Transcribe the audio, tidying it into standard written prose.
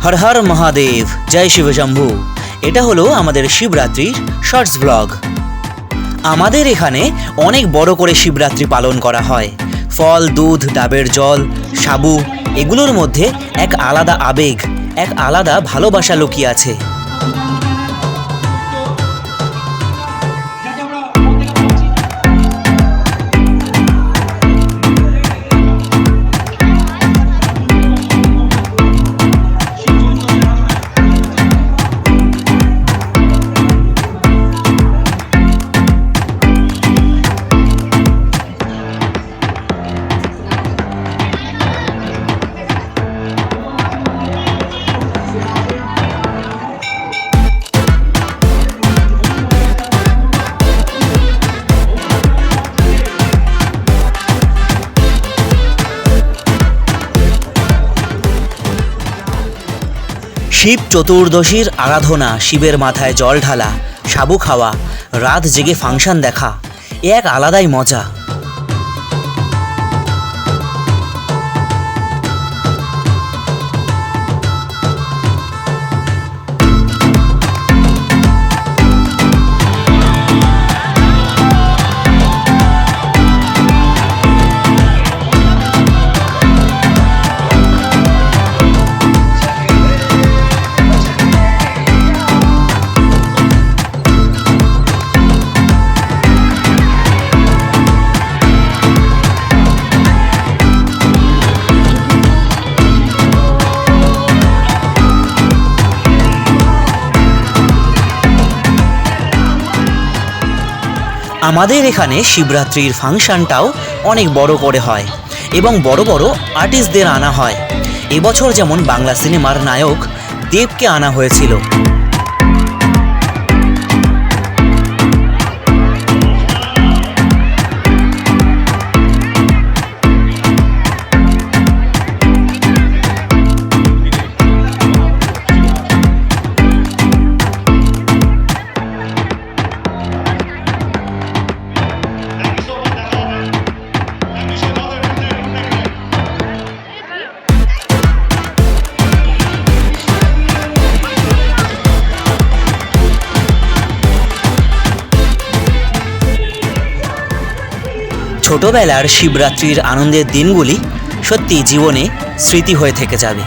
হর হর মহাদেব, জয় শিবশম্ভু। এটা হলো আমাদের শিবরাত্রির শর্টস ব্লগ। আমাদের এখানে অনেক বড় করে শিবরাত্রি পালন করা হয়। ফল, দুধ, ডাবের জল, সাবু, এগুলোর মধ্যে এক আলাদা আবেগ, এক আলাদা ভালোবাসা লুকিয়ে আছে। শিব চতুর্দশীর আরাধনা, শিবের মাথায় জল ঢালা, সাবু খাওয়া, রাত জেগে ফাংশন দেখা, এ এক আলাদাই মজা। আমাদের এখানে শিবরাত্রির ফাংশনটাও অনেক বড় করে হয় এবং বড় বড় আর্টিস্টদের আনা হয়। এবছর যেমন বাংলা সিনেমার নায়ক দেবকে আনা হয়েছিল। ছোটবেলার শিবরাত্রির আনন্দের দিনগুলি সত্যি জীবনে স্মৃতি হয়ে থেকে যাবে।